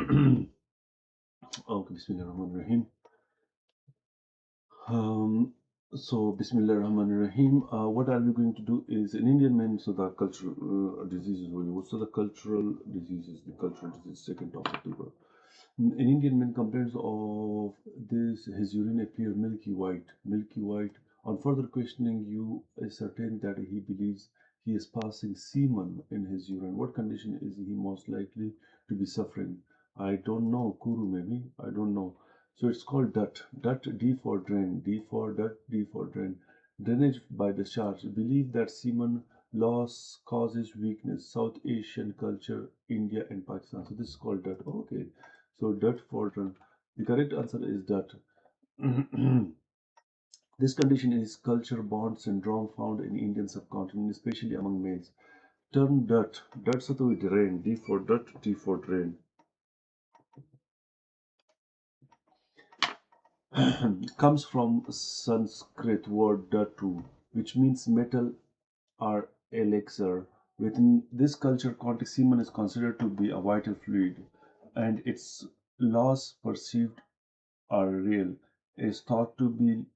Okay, Bismillahirrahmanirrahim. Um, Bismillah Rahman Rahim. What are we going to do is in Indian men, so the cultural diseases, so the cultural diseases, second topic to go. In Indian men, complaints of this, his urine appear milky white. Milky white. On further questioning, you ascertain that he believes he is passing semen in his urine. What condition is he most likely to be suffering? I don't know. Kuru, maybe. I don't know. So it's called DUT. DUT, D for drain, D for DUT, D for drain. Drainage by discharge. Believe that semen loss causes weakness. South Asian culture, India and Pakistan. So this is called DUT. Okay. So DUT for drain. The correct answer is DUT. This condition is culture bond syndrome found in Indian subcontinent, especially among males. Term DUT. DUT satui drain. D for DUT, D for drain. Comes from Sanskrit word dhatu, which means metal or elixir. Within this culture context, semen is considered to be a vital fluid, and its loss perceived are real. Is thought to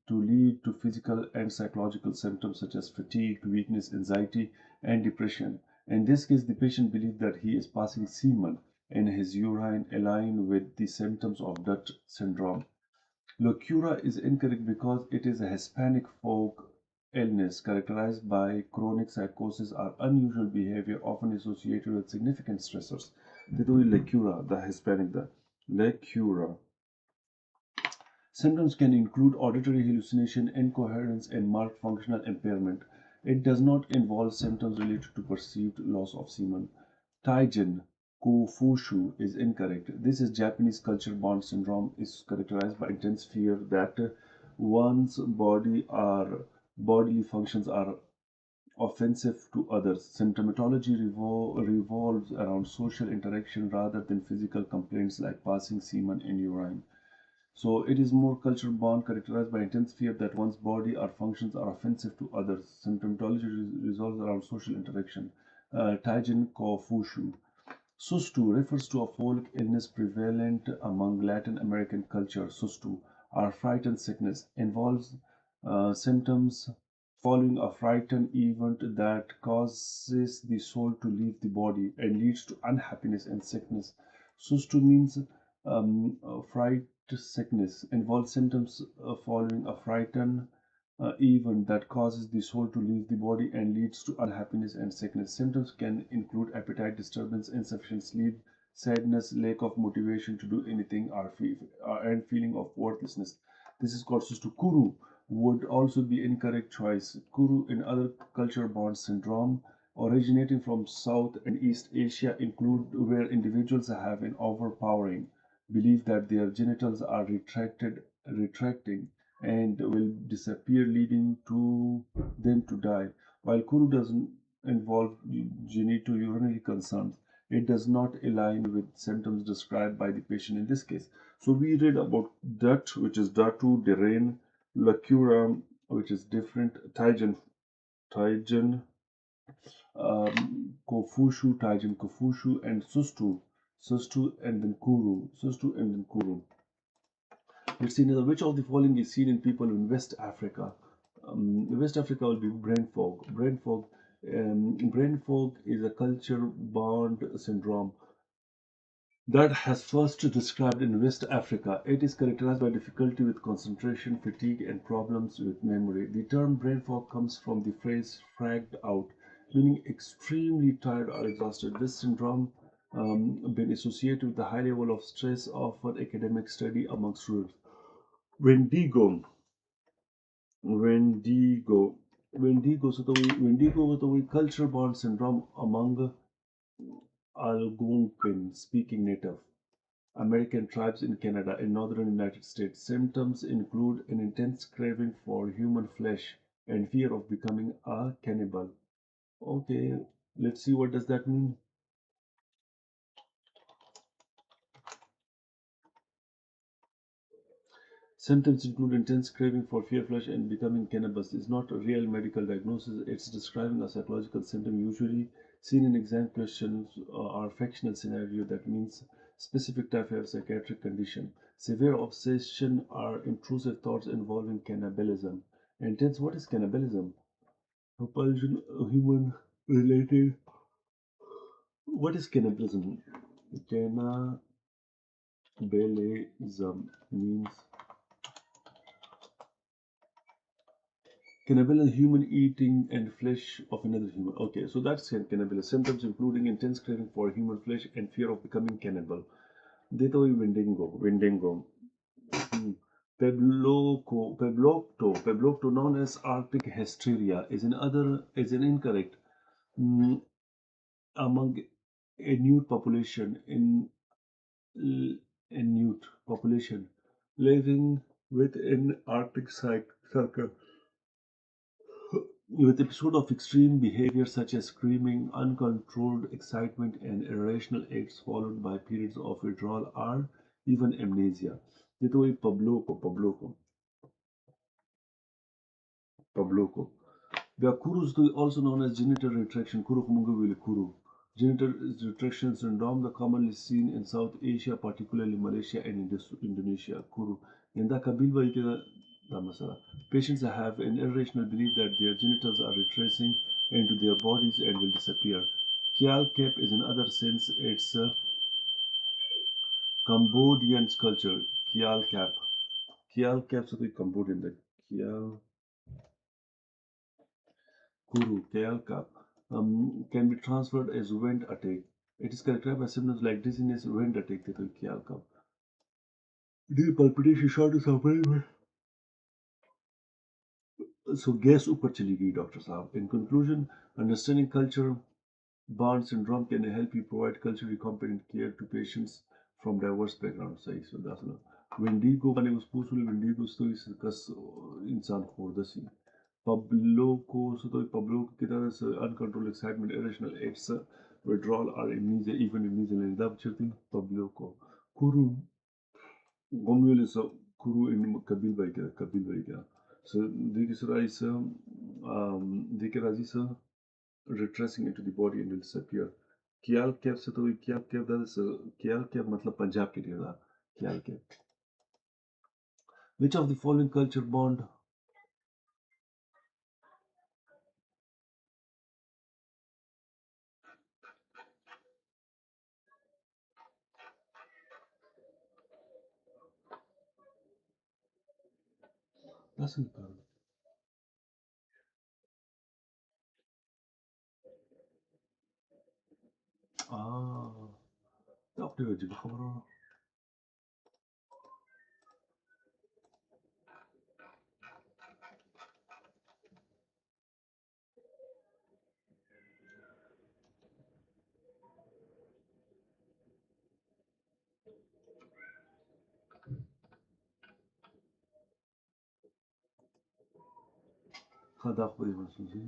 lead to physical and psychological symptoms such as fatigue, weakness, anxiety, and depression. In this case, the patient believes that he is passing semen in his urine, aligned with the symptoms of Dutch syndrome. Locura is incorrect because it is a Hispanic folk illness characterized by chronic psychosis or unusual behavior often associated with significant stressors. Dito locura, the Hispanic, the locura. Symptoms can include auditory hallucination, incoherence, and marked functional impairment. It does not involve symptoms related to perceived loss of semen. Taijin Kofushu is incorrect. This is Japanese culture bond syndrome is characterized by intense fear that one's bodily functions are offensive to others. Symptomatology revolves around social interaction rather than physical complaints like passing semen in urine. So it is more cultural bond characterized by intense fear that one's body or functions are offensive to others. Symptomatology resolves around social interaction. Taijin Kofushu. Sustu refers to a folk illness prevalent among Latin American culture. Sustu, or frightened sickness, involves symptoms following a frightened event that causes the soul to leave the body and leads to unhappiness and sickness. Sustu means fright sickness, involves symptoms following a frightened event that causes the soul to leave the body and leads to unhappiness and sickness. Symptoms can include appetite disturbance, insufficient sleep, sadness, lack of motivation to do anything, and feeling of worthlessness. This is called Sustu. Kuru would also be incorrect choice. Kuru in other culture bond syndrome originating from South and East Asia include where individuals have an overpowering belief that their genitals are retracting and will disappear, leading to them to die. While Kuru doesn't involve genitourinary concerns, it does not align with symptoms described by the patient in this case. So we read about DUT, which is Datu, Derain, Lacura, which is different, Taigen, Kofushu, and Sustu, and then Kuru. Let's see now which of the following is seen in people in West Africa. West Africa will be brain fog. Brain fog is a culture bond syndrome that has first described in West Africa. It is characterized by difficulty with concentration, fatigue, and problems with memory. The term brain fog comes from the phrase fragged out, meaning extremely tired or exhausted. This syndrome been associated with the high level of stress of academic study among students. Wendigo, Wendigo, Wendigo culture bond syndrome among Algonquin-speaking Native American tribes in Canada and northern United States. Symptoms include an intense craving for human flesh and fear of becoming a cannibal. Okay, let's see what does that mean. Symptoms include intense craving for fear flesh and becoming cannibals. It's not a real medical diagnosis. It's describing a psychological symptom usually seen in exam questions or fictional scenario that means specific type of psychiatric condition. Severe obsession are intrusive thoughts involving cannibalism. Intense, what is cannibalism? Propulsion, human related. What is cannibalism? Cannibalism means cannibalism, human eating and flesh of another human. Okay, so that's cannibalism. Symptoms including intense craving for human flesh and fear of becoming cannibal. Dito ay Wendigo. Hmm. Peblocto, known as Arctic hysteria, is an incorrect mm, among Inuit population Inuit population living within Arctic circle with episode of extreme behavior such as screaming, uncontrolled excitement, and irrational acts followed by periods of withdrawal or even amnesia. Dito ay Pabloco. The Kuru is also known as genital retraction. Kuru Kumungawili Kuru. Genital retraction syndrome, the commonly seen in South Asia, particularly Malaysia and Indonesia. Kuru. In the Kabilwa Damasara, patients have an irrational belief that their genitals are retracing into their bodies and will disappear. Kial Kep is in other sense, it's a Cambodian culture. Kial Kap. Kial Kap, so the Cambodian. The Kial Kuru, Kayalka, can be transferred as wind attack. It is characterized by symptoms like dizziness, wind attack, Kayalka. Deep palpitation, shortness of breath. So gas ऊपर चली गई doctor साहब. In conclusion, understanding culture bond syndrome can help you provide culturally competent care to patients from diverse backgrounds. सही so that's not. Wendigo माने उस पूछने Wendigo तो इस कस इंसान खोर Pablo की तरह से uncontrolled excitement, irrational acts, withdrawal or amnesia, even amnesia like that चलती Pablo को. Kuru Gomule so Kuru in Kabil भाई क्या. So they can retracing into the body and will disappear. Kial Kev से तो Kial Kev that is Kial Kev मतलब पंजाब के लिए था. Kial Kev. Which of the following culture bond? That's important. Ah, आपने वजह खबर हो. خذ أخبري من سوزي.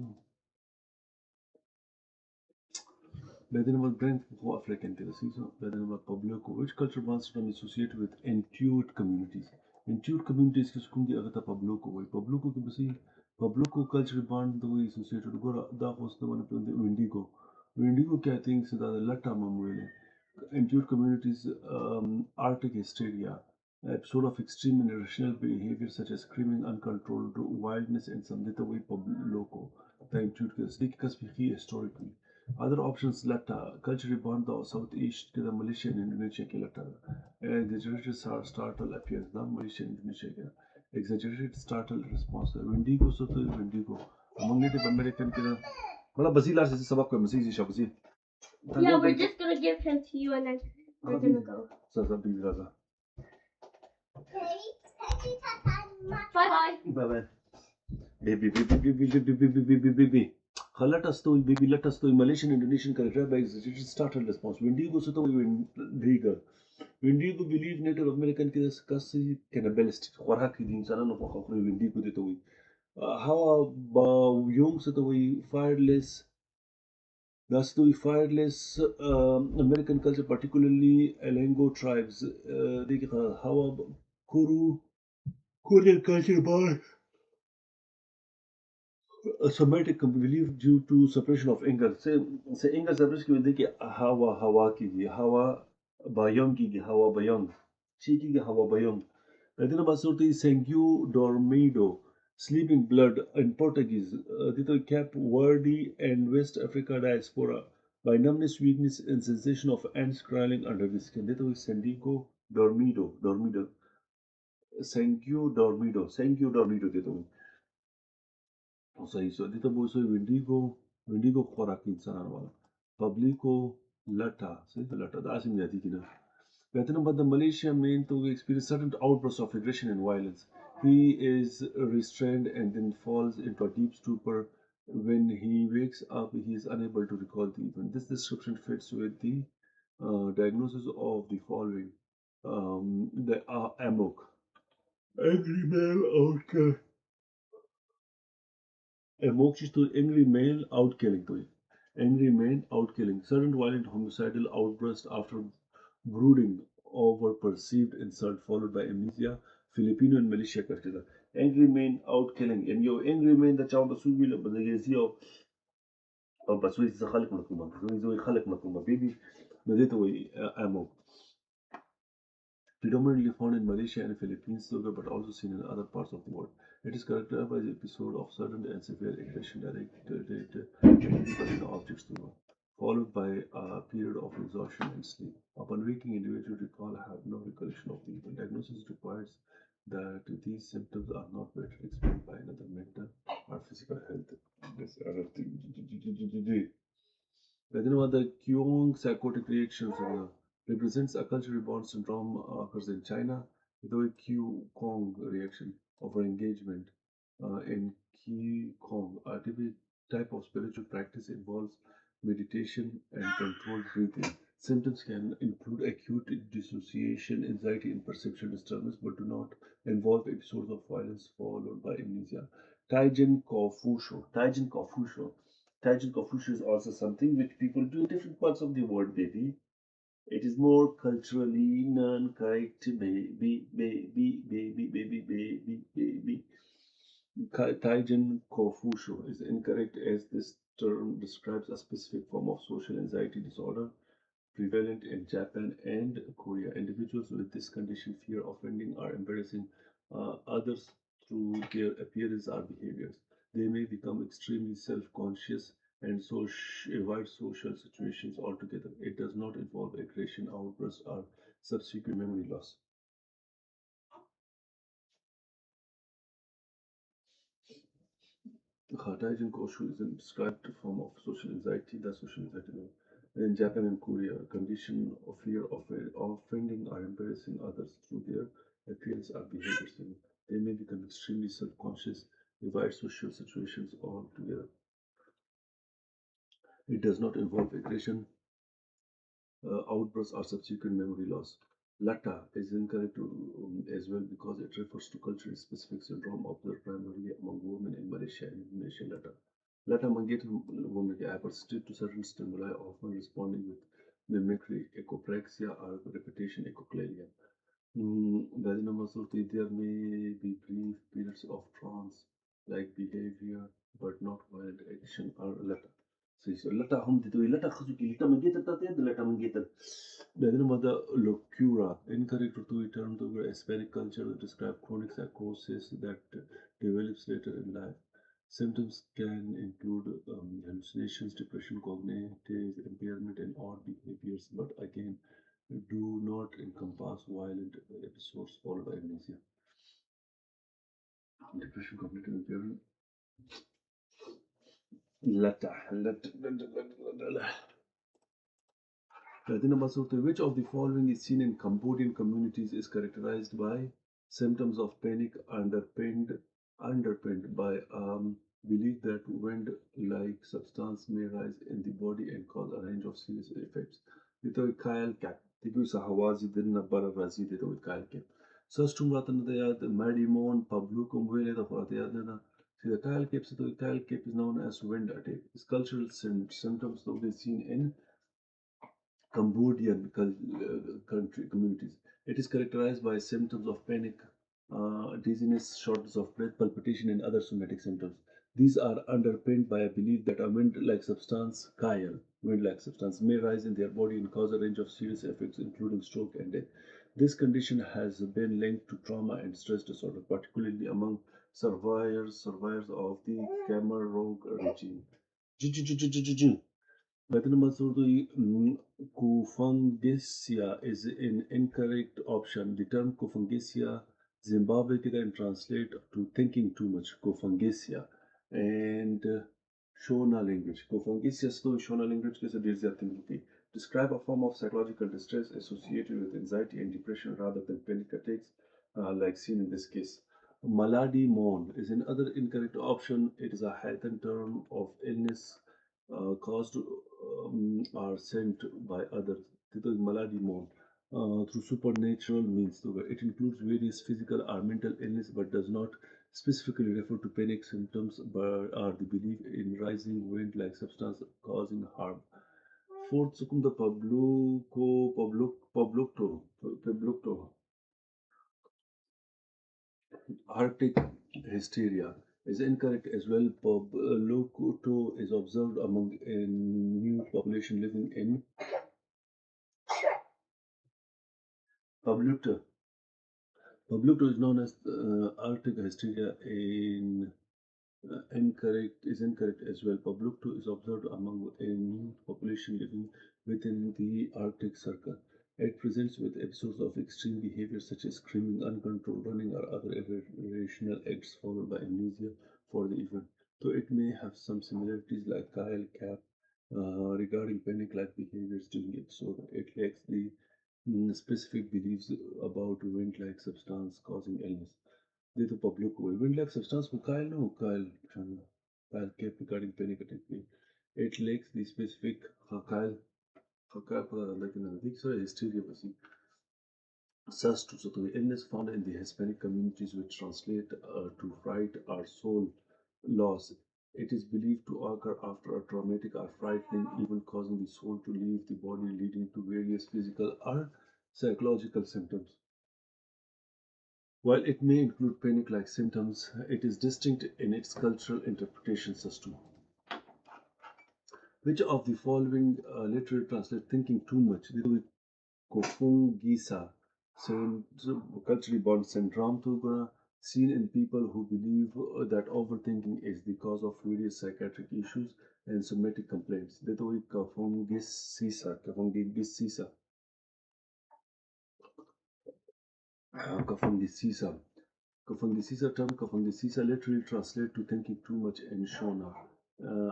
بعدين البراند هو African كده سيسو. بعدين Pablo which culture bonds from associated with Intuit communities. Intuit communities किसको की अगर Pablo को वही Pablo को कि बस Pablo को culture bond तो वही associated गोरा दा होस्ट वाले पे Wendigo. Wendigo क्या things दा लट्टा मामूले. Intuit communities Arctic hysteria. Episode of extreme and irrational behavior such as screaming, uncontrolled wildness, and some little way Pablo को. The Intuit because historically. Other options latter, culturally born the Southeast to the Malaysia and Indonesia ke latter. Exaggerated startle appears the Malaysia and Indonesia ke. Exaggerated startle response. Wendigo so to Wendigo. Among Native American ke मतलब बसीला से सबक को मसीह से शब्द से. Yeah, we're just gonna give him to you and then we're gonna go. सब भी राजा. Bye bye. Bye bye. Baby. Let us to baby, let us to Malaysian Indonesian character by exaggerated startle response. Wendigo so to Wendigo. Wendigo believe Native American kasi cannibalistic. खुराक की इंसानों को खाकर Wendigo देते हुए. How about young so to fireless? Thus to fireless American culture, particularly Elango tribes. How about Korean culture bar? A somatic belief due to suppression of anger. Say anger suppression की वजह कि हवा कीजिए हवा Bayongi Hawa Bayong. Chiki Hawa Bayong. Latina Basurti Sengu Dormido. Sleeping Blood in Portuguese. Dito Cap Verde and West Africa diaspora. By numbness, weakness, and sensation of ants crawling under the skin. Dito Sendigo Dormido. Dormido. Sengu Dormido dito. सही सो दीता बोल सो विंडिगो खोराक इंसान वाला पब्लिको लटा सही तो लटा दास में जाती थी ना कहते ना but the Malaysia man to experience certain outbursts of aggression and violence. He is restrained and then falls into a deep stupor. When he wakes up, he is unable to recall the event. This description fits with the diagnosis of the following. The amok. Angry male outcast. Emotions to angry male outkilling to angry man outkilling sudden violent homicidal outburst after brooding over perceived insult followed by amnesia Filipino and Malaysia करते थे angry man outkilling and yo angry man ده चाव بسوي له بدأ او بسوي خلق مكومة بسوي خلق مكومة بيبي بديت امو predominantly found in Malaysia and Philippines, but also seen in other parts of the world. It is characterized by the episode of sudden and severe aggression directed at people and objects to know, followed by a period of exhaustion and sleep. Upon waking, individuals recall have no recollection of the event. Diagnosis requires that these symptoms are not better explained by another mental or physical health. This other thing. Whenever the Kyung psychotic reactions represents a cultural rebound syndrome occurs in China, the Q Kong reaction of engagement in Qi Kong, a type of spiritual practice involves meditation and controlled breathing. Symptoms can include acute dissociation, anxiety, and perceptual disturbance, but do not involve episodes of violence followed by amnesia. Taijin Kofusho. Taijin Kofusho is also something which people do in different parts of the world, baby. It is more culturally non-correct, baby. Taijin Kofusho is incorrect as this term describes a specific form of social anxiety disorder prevalent in Japan and Korea. Individuals with this condition fear offending or embarrassing others through their appearance or behaviors. They may become extremely self-conscious and so avoid social situations altogether. It does not involve aggression, outbursts, or subsequent memory loss. Taijin Koshu is a described form of social anxiety, the social anxiety in Japan and Korea, a condition of fear of offending or embarrassing others through their appearance or behaviors. They may become extremely self-conscious, avoid social situations altogether. It does not involve aggression, outbursts, or subsequent memory loss. Latta is incorrect as well because it refers to culturally specific syndrome observed primarily among women in Malaysia and Indonesia. Latta mangated women are persistent to certain stimuli, often responding with mimicry, echopraxia, or repetition echoclalia. There may be brief periods of trance-like behavior, but not violent action or latter. So latter hum dito latter khasuki latter mangeter tate latter mangeter. Then the locura incorrect to term to Hispanic culture that describe chronic psychosis that develops later in life. Symptoms can include hallucinations, depression, cognitive impairment, and odd behaviors, but again, do not encompass violent episodes followed by amnesia. Depression, cognitive impairment. Which of the following is seen in Cambodian communities is characterized by symptoms of panic underpinned by belief that wind-like substance may rise in the body and cause a range of serious effects. Dito Kyle Cap. Tigu sa Hawazi din na Bararazi dito Kyle Cap. Sustum ratan na yad Madimon Pablo Kumwele the Horatayad na. See the Kyle Cap, so the Kyle Cap is known as wind attack. Its cultural symptoms though they seen in Cambodian country communities. It is characterized by symptoms of panic, dizziness, shortness of breath, palpitation, and other somatic symptoms. These are underpinned by a belief that a wind-like substance, Kyle, wind-like substance, may rise in their body and cause a range of serious effects, including stroke and death. This condition has been linked to trauma and stress disorder, particularly among survivors of the Khmer Rouge regime. Methanomasotoid Kufangesia is an incorrect option. The term Kufangesia Zimbabwe can translate to thinking too much, Kufangesia, and Shona language. Kufangesia slow Shona language के से thinking. Describe a form of psychological distress associated with anxiety and depression rather than panic attacks, like seen in this case. Maladi Mon is another incorrect option. It is a heightened term of illness caused are sent by others. This is malady mode through supernatural means. So it includes various physical or mental illness, but does not specifically refer to panic symptoms, but are the belief in rising wind-like substance causing harm. Fourth, Sukunda Pablucto, Arctic hysteria is incorrect as well. Pablucto is observed among a new population living in Pablucto. Pablucto is known as Arctic hysteria in incorrect as well. Pablucto is observed among a new population living within the Arctic Circle. It presents with episodes of extreme behavior such as screaming, uncontrolled running, or other irrational acts followed by amnesia for the event. Though it may have some similarities like Kyle Cap regarding panic-like behaviors during episode, it lacks the specific beliefs about wind-like substance causing illness. दे तो public को wind-like substance को Kyle no Kyle kept regarding panic attack में. It lacks the specific Kyle पता रहता कि नजदीक से hysteria बसी. Such to so the illness found in the Hispanic communities which translate to fright or soul loss. It is believed to occur after a traumatic or frightening event causing the soul to leave the body, leading to various physical or psychological symptoms. While it may include panic-like symptoms, it is distinct in its cultural interpretations as to which of the following literally translate thinking too much. Kofungisa, culturally born syndrome to seen in people who believe that overthinking is the cause of various psychiatric issues and somatic complaints. Kafungisa, Kafungisa. Kafungisa term Kafungisa literally translates to thinking too much in Shona,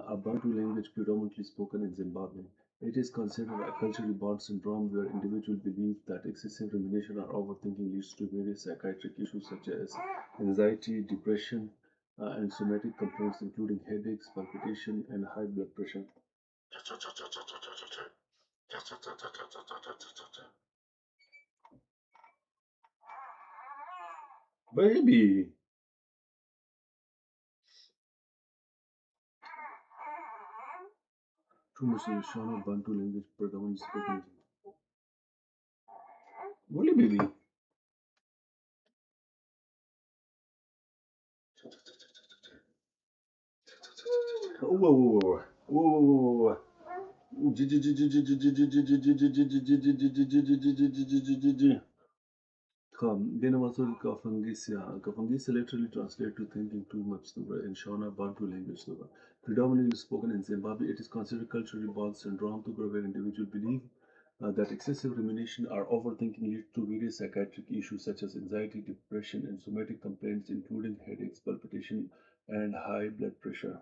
a Bantu language predominantly spoken in Zimbabwe. It is considered a culturally born syndrome where individuals believe that excessive rumination or overthinking leads to various psychiatric issues such as anxiety, depression, and somatic complaints including headaches, palpitation, and high blood pressure. Baby! Too much in Shona Bantu language predominantly spoken in Zimbabwe. What baby? Whoa, whoa, whoa, whoa, whoa, whoa, whoa. Kafangisi literally translates to thinking too much in Shona Bantu language. Predominantly spoken in Zimbabwe, it is considered culturally born syndrome where individuals believe that excessive rumination or overthinking leads to various psychiatric issues such as anxiety, depression, and somatic complaints, including headaches, palpitation, and high blood pressure.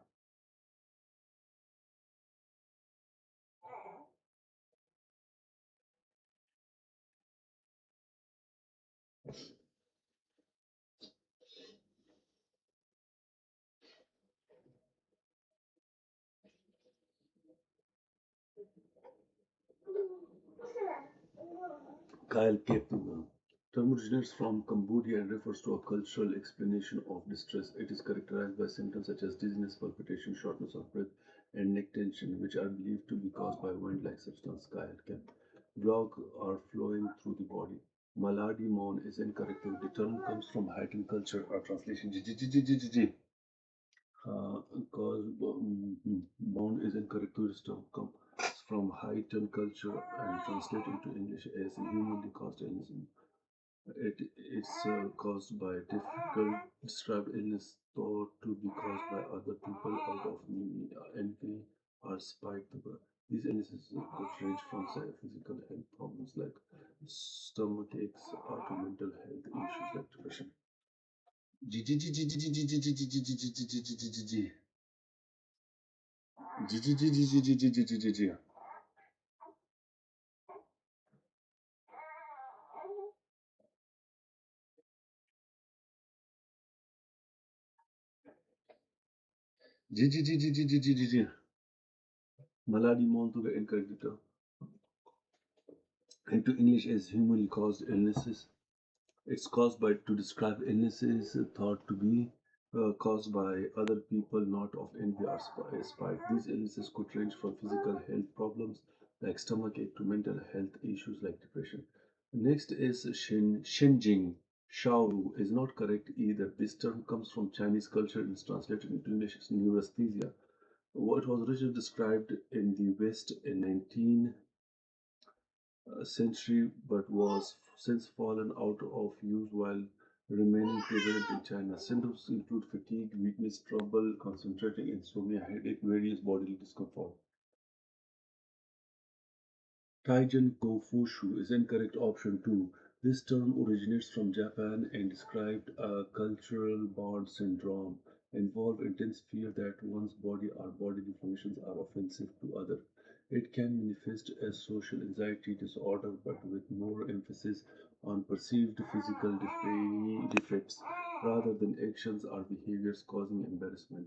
Kyle Kepunga. Term originates from Cambodia and refers to a cultural explanation of distress. It is characterized by symptoms such as dizziness, palpitation, shortness of breath, and neck tension, which are believed to be caused by wind-like substance Kyle Kep. Blood are flowing through the body. Maladi Mon is incorrect. The term comes from heightened culture or translation. Because bound is incorrect tourist term comes from heightened culture and translated into English as humanly caused illness. It's caused by difficult described illness thought to be caused by other people out of envy or spite. These illnesses could range from physical health problems like stomach aches or to mental health issues like depression. G G G G G G G G G G G G G G G G G G. G G G G G G G G G G G. G G G G G G G G G. Malady Montuga incorrect term into English as humanly caused illnesses. It's caused by to describe illnesses thought to be caused by other people, not of envy or spite. These illnesses could range from physical health problems like stomach ache to mental health issues like depression. Next is Shenjing. Shaoru is not correct either. This term comes from Chinese culture and is translated into English as neurasthenia. What was originally described in the West in 19th century but was since fallen out of use while remaining prevalent in China. Symptoms include fatigue, weakness, trouble concentrating, insomnia, headache, various bodily discomfort. Taigen Kofushu is incorrect option 2. This term originates from Japan and described a cultural bond syndrome involve intense fear that one's body or bodily functions are offensive to others. It can manifest as social anxiety disorder but with more emphasis on perceived physical defects rather than actions or behaviors causing embarrassment.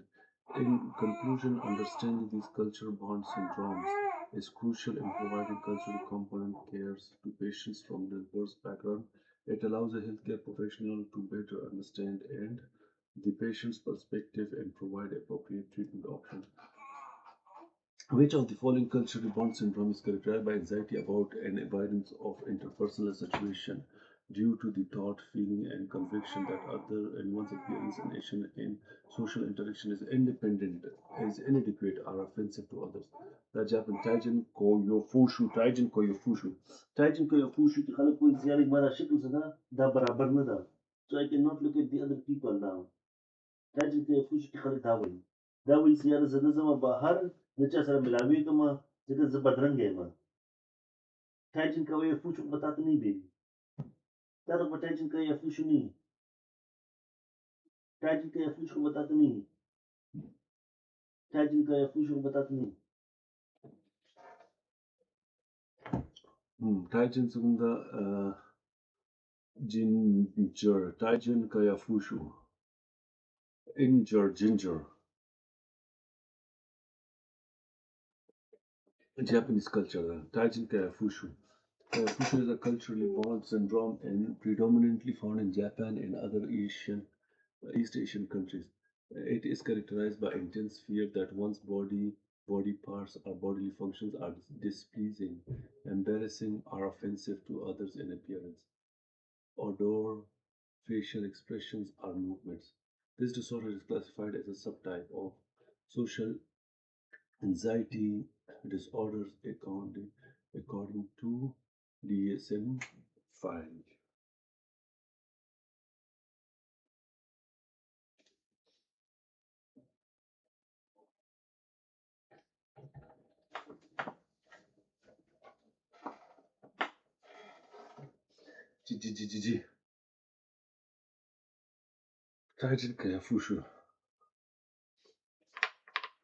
In conclusion, understanding these cultural bond syndromes is crucial in providing cultural component cares to patients from diverse backgrounds. It allows a healthcare professional to better understand and the patient's perspective and provide appropriate treatment options. Which of the following cultural bond syndrome is characterized by anxiety about and avoidance of interpersonal situation due to the thought, feeling, and conviction that other and one's appearance and action in social interaction is independent, is inadequate, or offensive to others? Rajapin Taijin Koyo Fushu, Taijin Koyo Fushu. Taijin Koyo Fushu ki khalaq ko ziyari mara shakl sada da barabar na da. So I cannot look at the other people now. Taijin Koyo Fushu ki khalaq da wali. Da wali ziyara zada zama bahar نچا سره ملاوي کوم ځکه زه بدرنګ یم تاجن کوي فوشو बताते नहीं berry तारा बटाजन का या फूशु नहीं ताजन का या फूशु बताते नहीं ताजन का या फूशु बताते नहीं Taijin Sunda Ginger Taijin ka ya fushu Injure Ginger Japanese culture Taijin ka ya fushu Fushu is a culturally born syndrome and predominantly found in Japan and other East Asian countries. It is characterized by intense fear that one's body parts, or bodily functions are displeasing, embarrassing, or offensive to others in appearance, odor, facial expressions, or movements. This disorder is classified as a subtype of social anxiety disorders according to DSM-5. Taijin Kayafushu.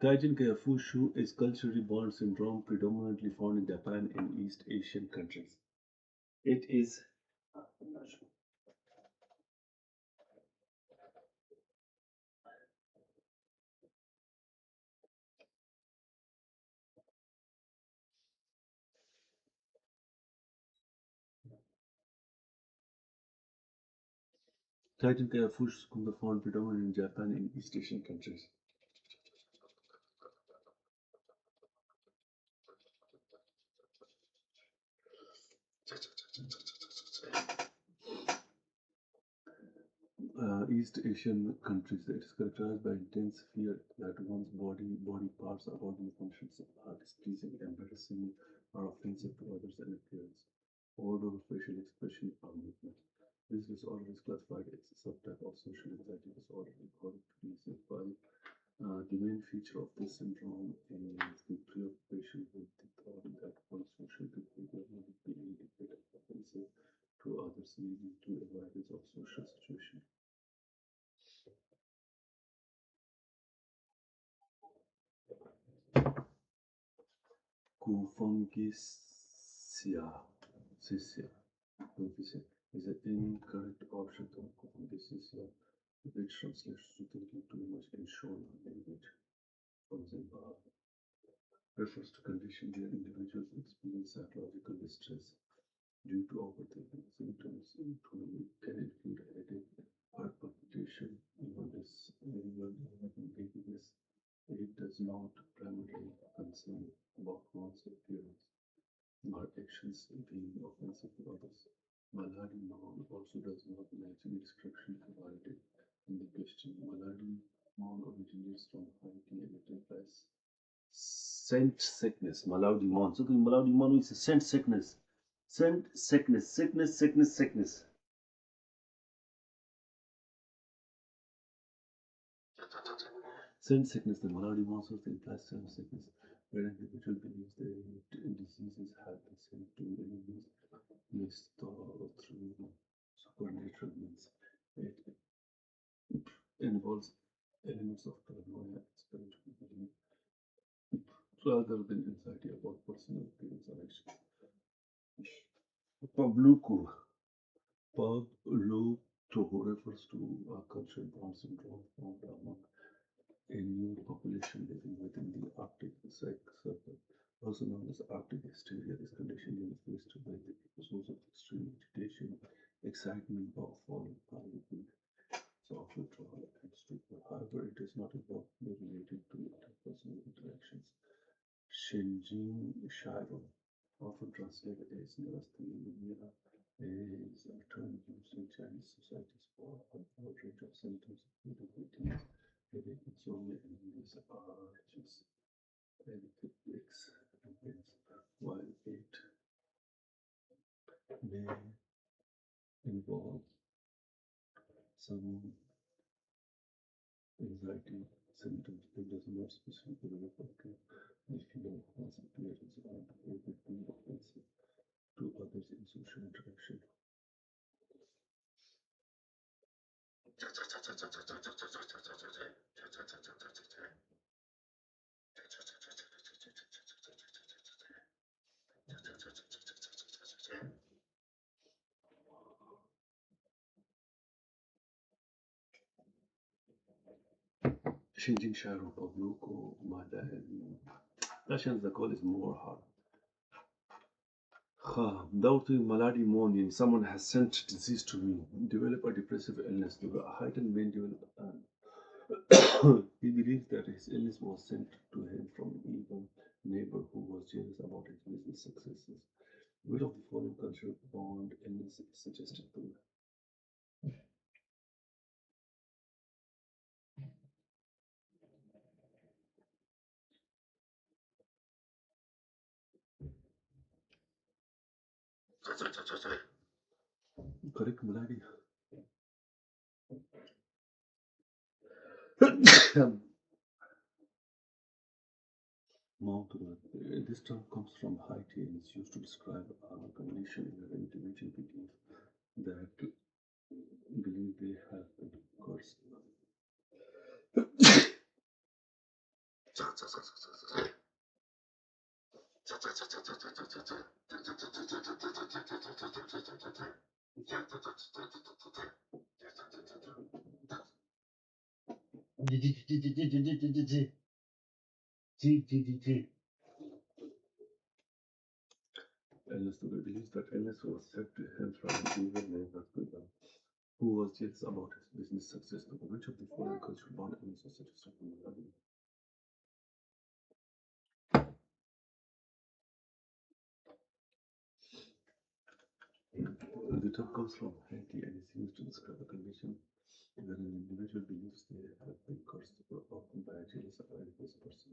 Taijin Kayafushu is culturally born syndrome predominantly found in Japan and East Asian countries. It is Taijin Kayafushu is found predominantly in Japan and East Asian countries. East Asian countries, it is characterized by intense fear that one's body parts or bodily functions are displeasing, embarrassing, or offensive to others in appearance, odor, facial expression, or movement. This disorder is classified as a subtype of social anxiety disorder according to research. While the main feature of this syndrome is the preoccupation with the thought that one's social behavior will be inadequate or offensive to others, leading to avoidance of social situations. Kufungisia Kufungisia is an incorrect option of Kufungisia, which translates to thinking too much in short language from Zimbabwe. Refers to condition where individuals experience psychological distress due to overthinking. Symptoms can include headache, heart palpitation, even dizziness. It does not primarily concern about one's appearance or actions being offensive to others. Maladi noun also does not match any description provided in the question. Maladi noun originates from Haiti and it implies scent sickness. Malaudi mon. So the Malaudi mon is a scent sickness. Scent sickness. Sickness. Scent sickness. The Malaudi mon also implies scent sickness, where an individual believes their diseases have been sent to enemies missed through supernatural means. It involves elements of paranoia and spiritual belief rather than anxiety about personal appearance or action. Pabluko. Pabluko refers to a cultural bond syndrome found among a new population living within the Arctic Circle, also known as Arctic hysteria. This condition is listed by the episodes of extreme agitation, excitement, or falling harlequin, so of withdrawal and stupor. However, it is not involvely related to interpersonal interactions. Shinjin Shiro, often translated as neurasthenia, is a term used in Chinese societies for a broad range of symptoms including weakness, headache, insomnia, and illness urges, epileptics, and pains. While it may involve some anxiety symptoms, it does not specifically refer to the fear of one's appearance or behavior being offensive to others in social interaction. Changing Shiro Pabluko Madan. Russians the call is more hard. Doubting malady morning, someone has sent disease to me. Develop a depressive illness. The heightened main develop. He believes that his illness was sent to him from an evil neighbor who was jealous about his business successes. Which of the following cultural bond illness is suggested to me? Correct, malady. Mount this term comes from Haiti and is used to describe a condition where an individual believe they have been cursed. Ellis believes that Ellis was sent to him from an evil neighbor who was jealous about his business success. Which of the following cultural bond illness is suggested to me? The term comes from Haiti and is used to describe a condition individual believes they have been cursed or often by a jealous or envious person.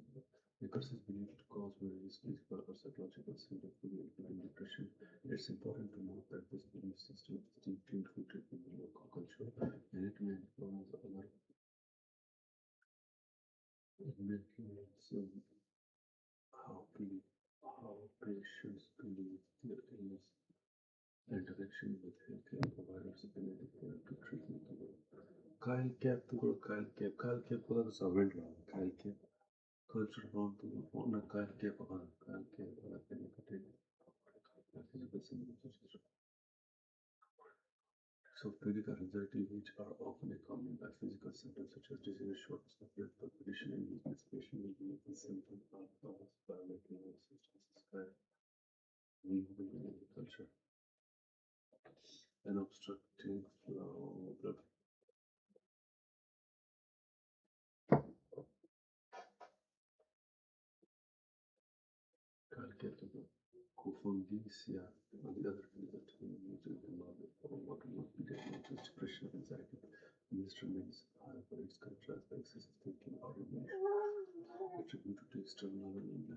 The curse is believed to cause various physical or psychological symptoms, including depression. It's important to note that this belief system is deeply rooted in the local culture and it may influence other influence how, how patients believe their illness. Interaction with healthcare providers ability to treatment. Kyle Cap to go Kyle Cap. Kyle Cap को तो servant रहा है. Kyle Cap culture bound to ना Kyle Cap अगर Kyle Cap अगर करने का ten physical symptoms so physical anxiety which are often accompanied by physical symptoms such as dizziness, shortness of breath, palpitation, and weakness. Patient will be the symptoms are caused by making substances described in the culture and obstructing flow blood. Kyle Cap to go. Hypophonia, on the other hand, is a term used in modern for what would be diagnosed as depression and anxiety. This remains, however, it's characterized by excessive thinking or rumination, attributed to external and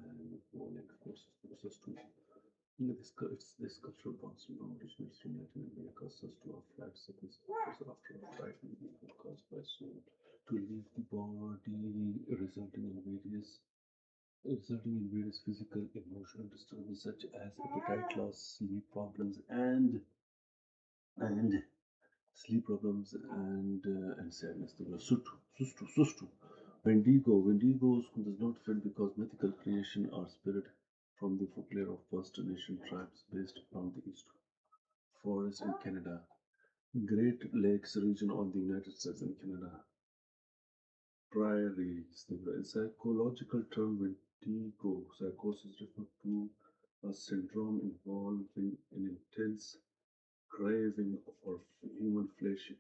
violent forces to this cultural bonds originates from Latin America, such to a flat sickness occurs after a frightening event caused by soul to leave the body, resulting in various physical, emotional disturbances such as appetite loss, and sleep problems and sadness. Sustu. Wendigo. Wendigo does not fit because mythical creation or spirit from the folklore of First Nation tribes based around the east forest in Canada, Great Lakes region of the United States and Canada. Prairies. The psychological term vertigo psychosis refers to a syndrome involving an intense craving for human flesh,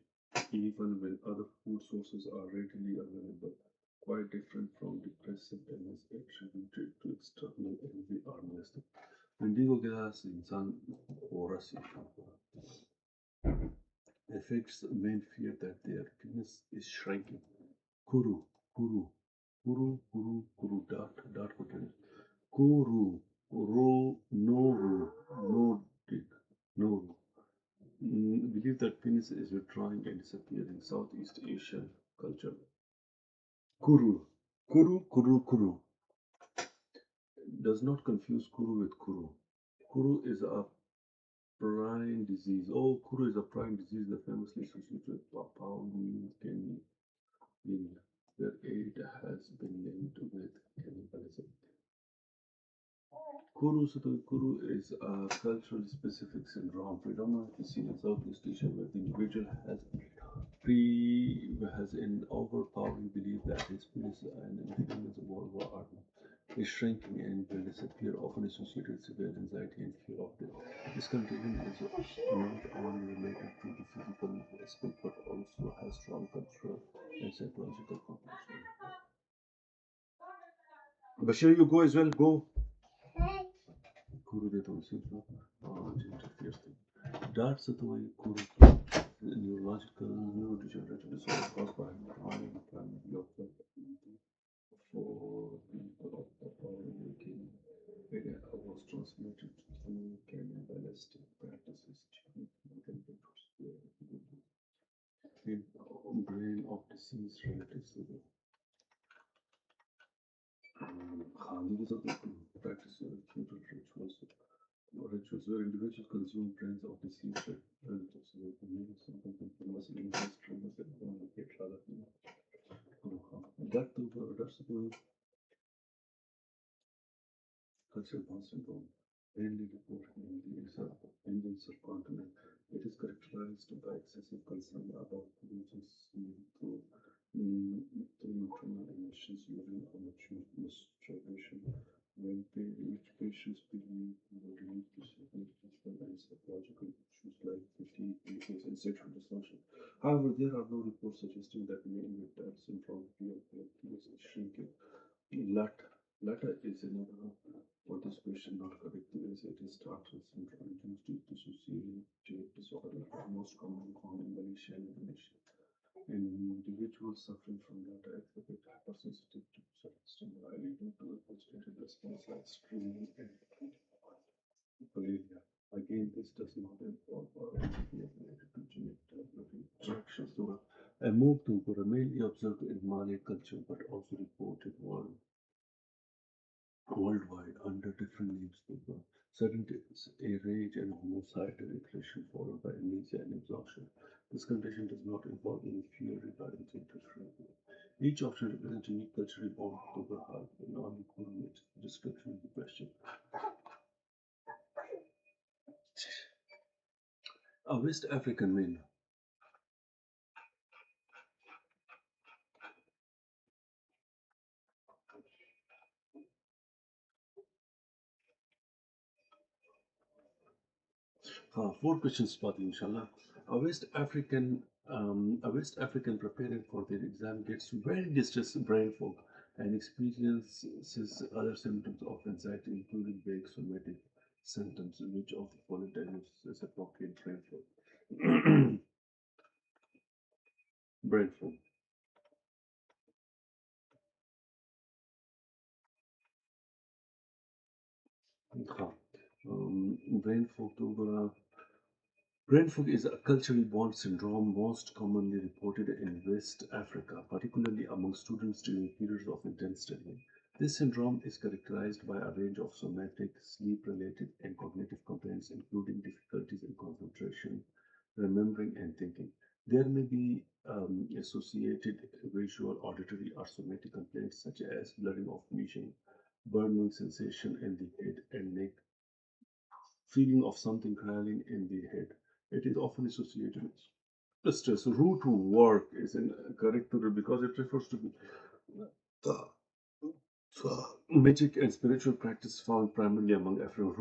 even when other food sources are readily available, quite different from depressive illness attributed to external envy or molesting. Indigo gas insan orasi affects the main fear that their penis is shrinking. Kuru, kuru, kuru, dart hotel. Kuru, no dick, no. Believe that penis is withdrawing and disappearing. Southeast Asian culture. Kuru. Kuru. Does not confuse kuru with kuru. Kuru is a prime disease. Oh, kuru is a prime disease that famously associated with Papua New Guinea, where it has been linked with cannibalism. Kuru is a culturally specific syndrome predominantly seen in Southeast Asia where the individual has an overpowering belief that his penis and influence vulva are is shrinking and will disappear, often associated with severe anxiety and fear of death. This condition is not only related to the physical aspect but also has strong cultural and psychological components. Bashir, you go as well. Go. Kuru देता हूँ इसी को interferes thing. Darts are the way Kuru neurological neurodegenerative disorder caused by primary local for people of Papua New Guinea. It was transmitted through cannibalistic practices in brain of deceased relatives to the these are the practices funeral rituals where individuals consume brains of deceased relatives with the meaning something famous in English traumas that communicate rather than that's the cultural bond syndrome mainly reported in the Indian subcontinent. It is characterized by excessive concern about religious through internal emissions using masturbation when which patients believe will lead to significant and psychological issues like fatigue, weakness, and sexual dysfunction. However, there are no reports suggesting that men with Down syndrome feel their penis is shrinking. Latter is another for this question not correct as it is Startle syndrome induced dissociative disorder, most common found in Malaysia and Indonesia. Individuals suffering from data exhibit hypersensitive to certain stimuli leading to a vegetative response like screaming and hypokalemia. Again, this does not involve or be related to genetic development interactions. So, a move to were mainly observed in Malay culture but also reported worldwide under different names. Sudden a rage and homicidal aggression followed by amnesia and exhaustion. This condition does not involve any fear regarding gender training. Each option represents a unique culturally born overhaul, a non-equivalent description of the question. A West African man. Four questions, Pati, inshallah. A West African, a West African preparing for their exam gets very distressed brain fog and experiences other symptoms of anxiety, including vague somatic symptoms, which of the following diagnosis is appropriate brain fog. Brain fog. हाँ, brain fog तो बड़ा Brain fog is a culturally born syndrome most commonly reported in West Africa, particularly among students during periods of intense studying. This syndrome is characterized by a range of somatic, sleep related, and cognitive complaints, including difficulties in concentration, remembering, and thinking. There may be associated visual, auditory, or somatic complaints such as blurring of vision, burning sensation in the head and neck, feeling of something crawling in the head. It is often associated with stress. Root to work is incorrect because it refers to the magic and spiritual practice found primarily among Africans.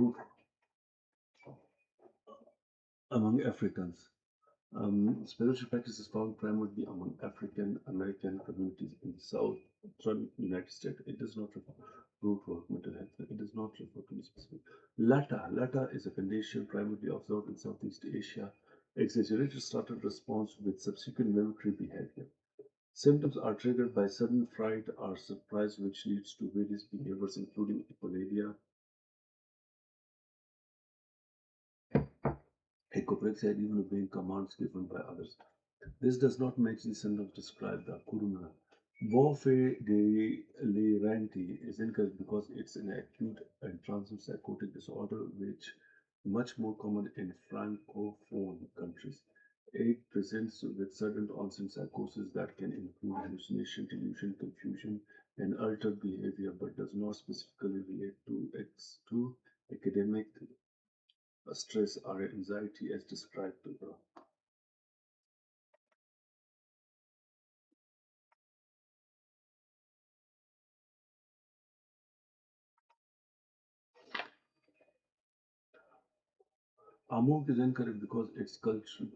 Spiritual practice is found primarily among African American communities in the southern United States. It does not refer root work, mental health. It does not refer to any specific. Lata is a condition primarily observed in Southeast Asia. Exaggerated startled response with subsequent mimicry behavior. Symptoms are triggered by sudden fright or surprise, which leads to various behaviors, including hyponalia, hypoprexia, and even obeying commands given by others. This does not match the symptoms described by Kuruna. Bofe de Liranti is incorrect because it's an acute and transient psychotic disorder which much more common in francophone countries. It presents with sudden onset psychosis that can include hallucination, delusion, confusion, and altered behavior, but does not specifically relate to academic stress or anxiety as described above. Amok is incorrect because it's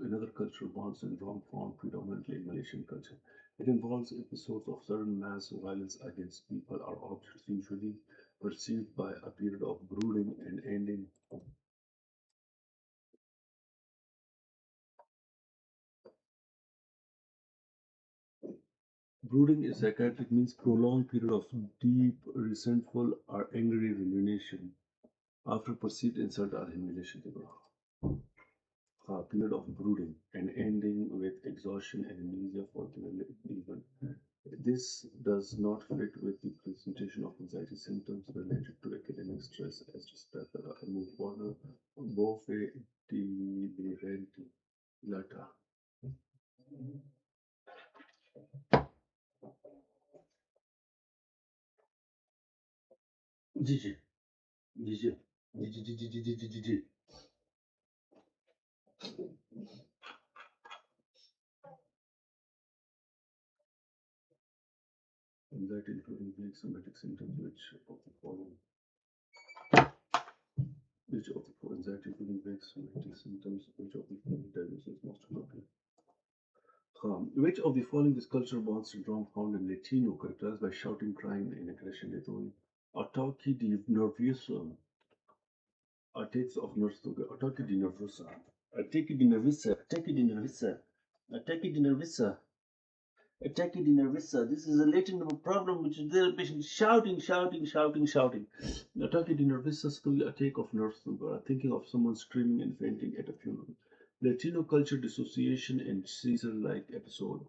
another cultural bond syndrome found predominantly in Malaysian culture. It involves episodes of sudden mass violence against people or objects, usually perceived by a period of brooding and ending. Brooding is psychiatric means prolonged period of deep, resentful, or angry rumination after perceived insult or humiliation. A period of brooding and ending with exhaustion and amnesia for the event. This does not fit with the presentation of anxiety symptoms related to academic stress as described by the move further. Bofe di Virenti Lata. Gigi, Gigi, Gigi. Anxiety including vague somatic symptoms which of the following anxiety including vague somatic symptoms which of the following diagnosis most appropriate. Which of the following is cultural bond syndrome found in Latino characterized by shouting, crying, and aggression? Ataque de nervioso, ataques of nervoso, ataque de nervosa, ataque de nervisa, ataque de nervisa, ataque de nervisa. Attacking nervosa. This is a latent problem which is the patient shouting, shouting, shouting, shouting. Attacking nervosa is the attack of nerves. Thinking of someone screaming and fainting at a funeral. Latino culture dissociation and seizure-like episode.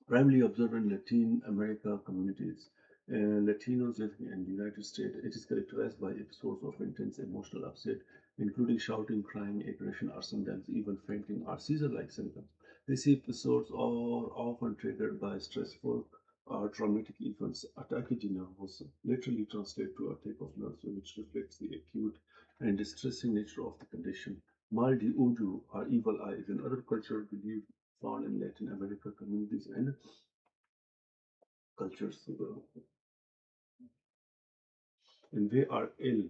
Primarily observed in Latin America communities, Latinos in the United States, it is characterized by episodes of intense emotional upset, including shouting, crying, aggression, or sometimes even fainting or seizure-like symptoms. These episodes are often triggered by stressful or traumatic events. Ataque de nervoso literally translates to attack of nerves, which reflects the acute and distressing nature of the condition. Mal de ojo, or evil eye, is another cultural belief found in Latin American communities and cultures. And they are ill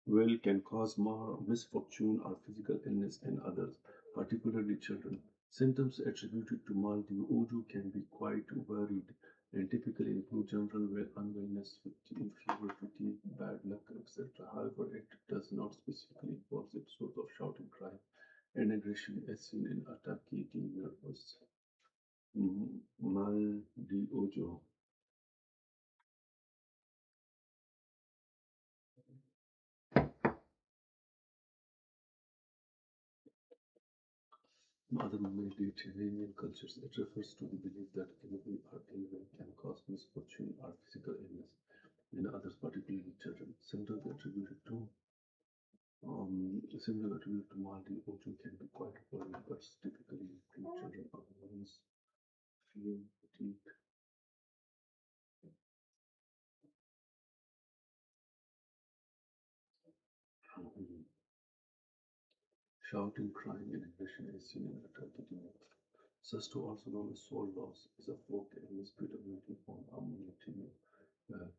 will can cause more misfortune or physical illness in others, particularly children. Symptoms attributed to mal de ojo can be quite varied and typically include general unwellness, fever, fatigue, bad luck, etc. However, it does not specifically involve episodes of shouting, crying, and aggression as seen in Ataki de nervous. Mal de ojo. In other Mediterranean cultures, it refers to the belief that envy or ill will can cause misfortune or physical illness. In others, particularly children, symptoms attributed to Maldi Ojo can be quite common, but typically include children or wounds, fear, fatigue. Mhm. Shouting, crying, and aggression is seen in attracted youth. Susto, also known as soul loss, is a folk illness predominantly found among Latino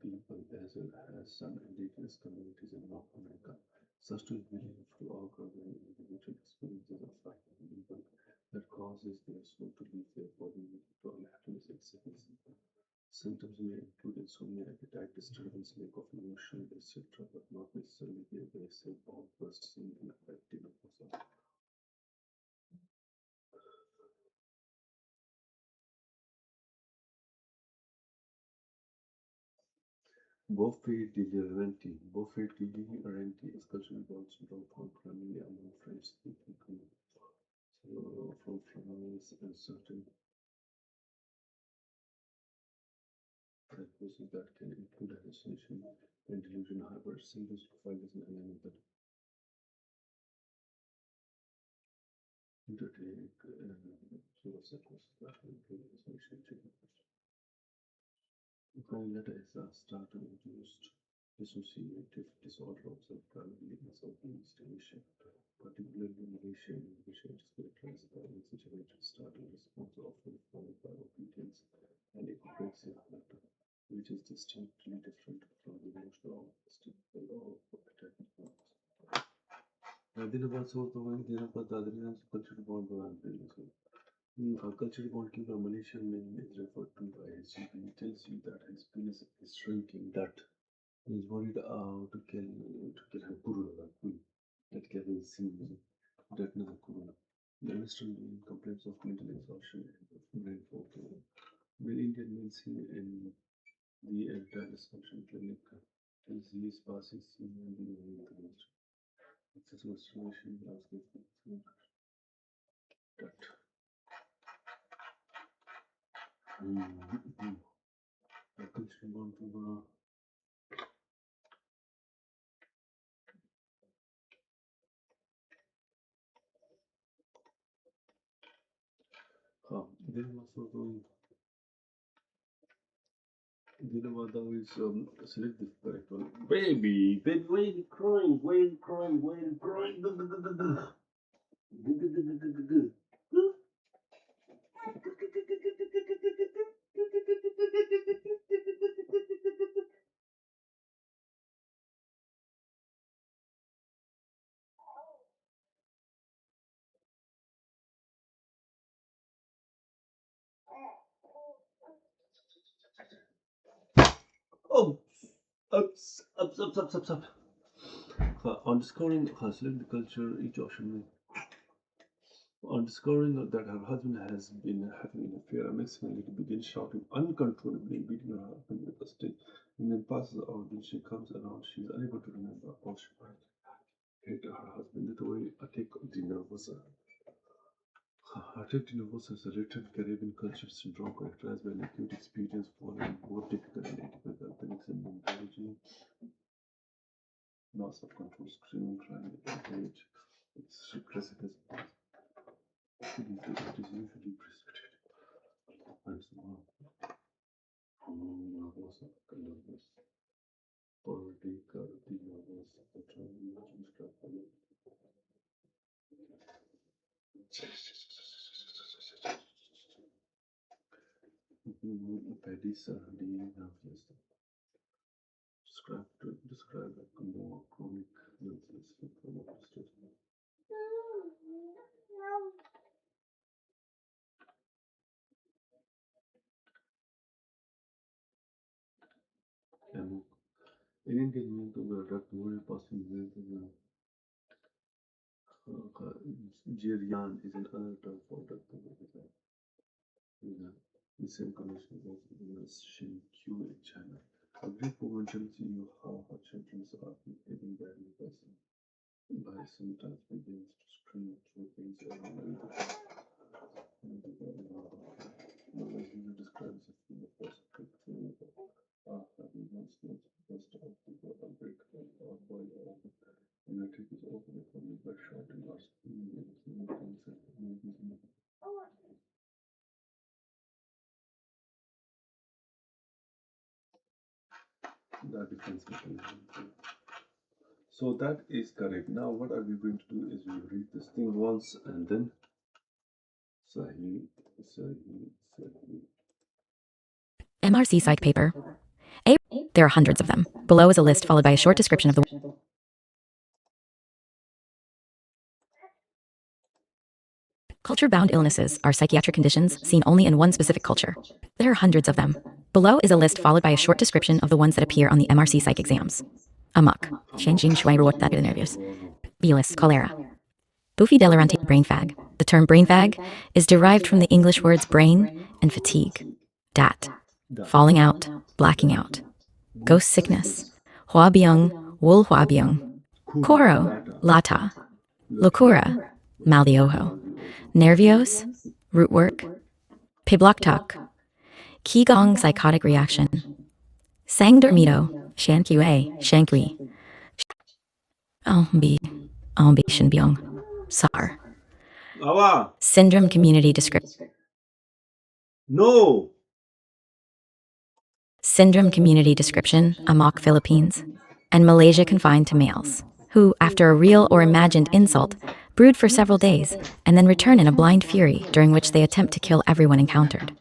people as well as some indigenous communities in North America. Such is believed to occur when an individual experiences a frightening event that causes their soul to leave their body leading to unhappiness and sickness. Symptoms may include insomnia, appetite disturbance, lack of emotion, etc., but not necessarily be aggressive or first seen in affecting a person. Buffet de is culturally also found primarily among French-speaking communities. So, from France and certain diagnosis that can include hallucination and delusion. However, symptoms profile as an element that undertake psychosis that can include hallucination change. Letter is a startle-induced dissociative disorder observed primarily in Southeast Asia, particularly Malaysia and Indonesia. It is characterized by an exaggerated startle response, often followed by obedience and apraxia, which is distinctly different from the emotional outburst typical of attacking nerves. दिन बाद सोचता हूँ दिन बाद दादरी ने cultural bond बनाते हैं. Cultural bond की Malaysian name is referred to as GP. It tells you that his penis is shrinking. That he's worried to kill her kurula. That Kevin seems that never kurula. The Western man complains of mental exhaustion and brain fog. Many Indian men seen in the entire dysfunction clinic tells he is passing seen and being influenced. It's a masturbation landscape that. Cultural bond to then also doing Dinamada is select the correct one. Baby, why are you crying? Why are you crying? Why are you crying? Oh, up. On the scoring, select the culture each option On discovering that her husband has been having an affair, a Mexican lady begins shouting uncontrollably and beating her husband with a stick. And then passes out. When she comes around, she is unable to remember how she hit her husband. The way attack the nervous. Attack the nervous is a written Caribbean culture syndrome characterized by an acute experience following both typical and atypical panics and mentality, loss of control, screaming, crying, rage. It's aggressiveness. It is usually precipitated by small nervous nervous poverty, carotid nervous, the termination structure. Pedis are the nervous. Describe a more chronic nervous from a state. And in Indian to the doctor passing with Jiriyan is another term for doctor. The same condition was as Shinkyu in China. A brief woman tells you how her children are behaving badly by sometimes begins to scream through things around the resume describes it in the first picture having once known the first of the outbreak or boil over. And I take is open for me by shouting or screaming and killing things and movies. That defense mechanism. So that is correct. Now what are we going to do is we read this thing once and then Sahi, Sahi, Sahi. MRC psych paper. A. There are hundreds of them. Below is a list followed by a short description of the culture-bound illnesses are psychiatric conditions seen only in one specific culture. There are hundreds of them. Below is a list followed by a short description of the ones that appear on the MRC psych exams. Amok. Changing Schweiberwort nervous. Belus, cholera. Buffy Delarante, brain fag. The term brain fag is derived from the English words brain and fatigue. Dat. Falling out, blacking out. Ghost sickness. Huabiang, wool huabiang. Koro, lata. Locura, mal de ojo. Nervios, root work. Pibloktok. Qigong psychotic reaction. Sang dormido, shankue, shankui. Albi shinbyong. SAR. Awa! Syndrome community description. No! Syndrome community description, Amok, Philippines. And Malaysia confined to males, who, after a real or imagined insult, brood for several days and then return in a blind fury during which they attempt to kill everyone encountered.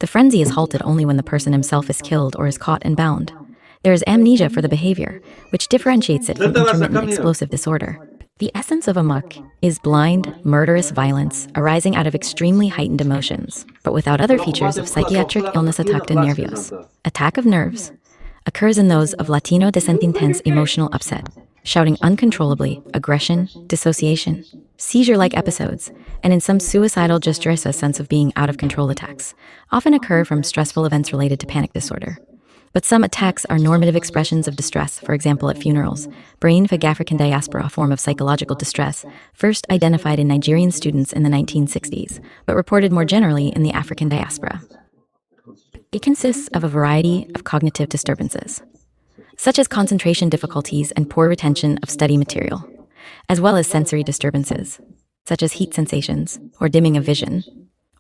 The frenzy is halted only when the person himself is killed or is caught and bound. There is amnesia for the behavior, which differentiates it from intermittent explosive disorder. The essence of amok is blind, murderous violence arising out of extremely heightened emotions, but without other features of psychiatric illness. Attack nervios. Attack of nerves occurs in those of Latino descent intense emotional upset, shouting uncontrollably, aggression, dissociation, seizure-like episodes, and in some suicidal distress, a sense of being out of control attacks, often occur from stressful events related to panic disorder. But some attacks are normative expressions of distress, for example at funerals. Brain fag African diaspora, a form of psychological distress, first identified in Nigerian students in the 1960s, but reported more generally in the African diaspora. It consists of a variety of cognitive disturbances, such as concentration difficulties and poor retention of study material, as well as sensory disturbances, such as heat sensations or dimming of vision,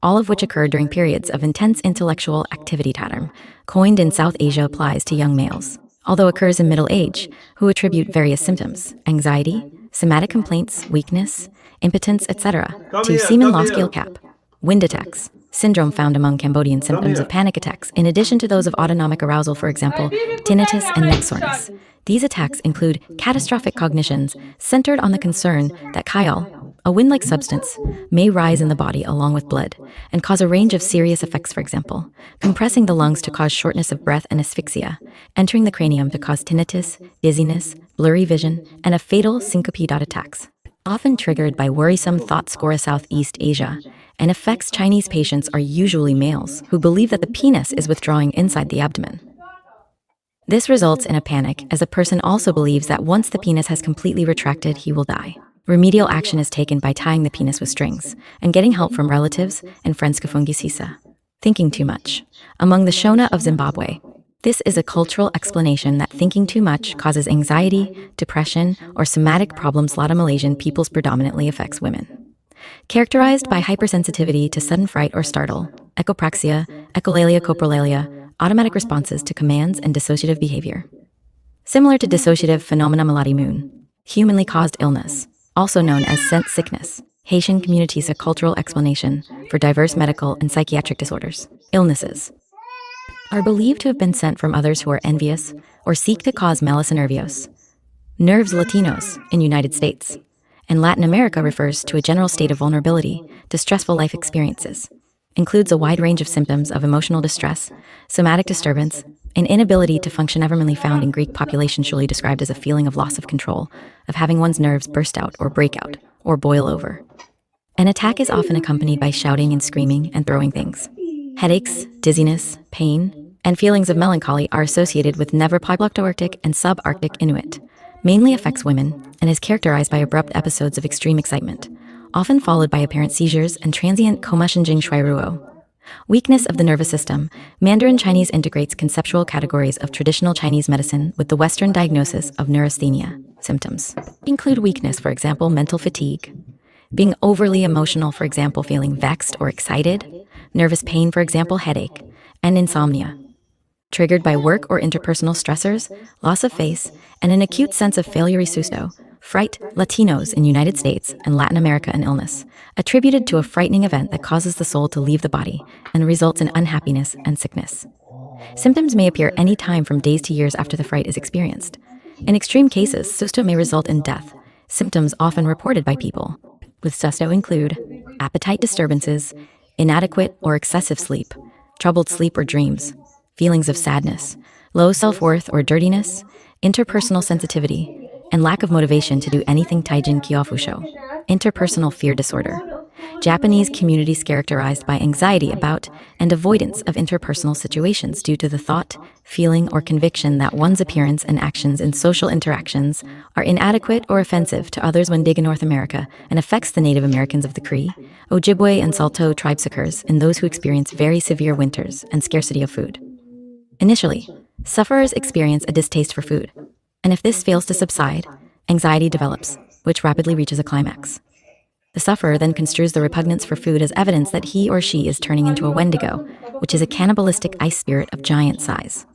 all of which occur during periods of intense intellectual activity. Term, coined in South Asia, applies to young males, although occurs in middle age, who attribute various symptoms, anxiety, somatic complaints, weakness, impotence, etc., to semen loss. Scale cap, wind attacks, syndrome found among Cambodian symptoms of panic attacks, in addition to those of autonomic arousal, for example, tinnitus and neck soreness. These attacks include catastrophic cognitions centered on the concern that chial, a wind-like substance, may rise in the body along with blood and cause a range of serious effects, for example, compressing the lungs to cause shortness of breath and asphyxia, entering the cranium to cause tinnitus, dizziness, blurry vision, and a fatal syncope. Attacks often triggered by worrisome thought scora Southeast Asia, and affects Chinese patients are usually males who believe that the penis is withdrawing inside the abdomen. This results in a panic, as a person also believes that once the penis has completely retracted, he will die. Remedial action is taken by tying the penis with strings and getting help from relatives and friends. Kafungisisa. Thinking too much. Among the Shona of Zimbabwe, this is a cultural explanation that thinking too much causes anxiety, depression, or somatic problems. Lot of Malaysian peoples predominantly affects women. Characterized by hypersensitivity to sudden fright or startle, echopraxia, echolalia, coprolalia, automatic responses to commands, and dissociative behavior. Similar to dissociative phenomena Melati Moon, humanly caused illness, also known as scent sickness. Haitian communities a cultural explanation for diverse medical and psychiatric disorders. Illnesses are believed to have been sent from others who are envious or seek to cause malus nervios. Nerves Latinos in United States and Latin America refers to a general state of vulnerability to stressful life experiences. Includes a wide range of symptoms of emotional distress, somatic disturbance, and inability to function evermally found in Greek population, usually described as a feeling of loss of control, of having one's nerves burst out or break out or boil over. An attack is often accompanied by shouting and screaming and throwing things. Headaches, dizziness, pain, and feelings of melancholy are associated with Neverpiblocktoarctic and subarctic Inuit. Mainly affects women and is characterized by abrupt episodes of extreme excitement, often followed by apparent seizures and transient komushinjing shuiruo. Weakness of the nervous system. Mandarin Chinese integrates conceptual categories of traditional Chinese medicine with the Western diagnosis of neurasthenia. Symptoms include weakness, for example, mental fatigue, being overly emotional, for example, feeling vexed or excited, nervous pain, for example, headache, and insomnia. Triggered by work or interpersonal stressors, loss of face, and an acute sense of failure susto, fright, Latinos in United States and Latin America, an illness, attributed to a frightening event that causes the soul to leave the body and results in unhappiness and sickness. Symptoms may appear any time from days to years after the fright is experienced. In extreme cases, susto may result in death. Symptoms often reported by people with susto include appetite disturbances, inadequate or excessive sleep, troubled sleep or dreams, feelings of sadness, low self-worth or dirtiness, interpersonal sensitivity, and lack of motivation to do anything. Taijin Kyofusho. Interpersonal fear disorder. Japanese communities characterized by anxiety about and avoidance of interpersonal situations due to the thought, feeling, or conviction that one's appearance and actions in social interactions are inadequate or offensive to others. When dig in North America and affects the Native Americans of the Cree, Ojibwe, and Saulteaux tribes, occurs in those who experience very severe winters and scarcity of food. Initially, sufferers experience a distaste for food, and if this fails to subside, anxiety develops, which rapidly reaches a climax. The sufferer then construes the repugnance for food as evidence that he or she is turning into a Wendigo, which is a cannibalistic ice spirit of giant size.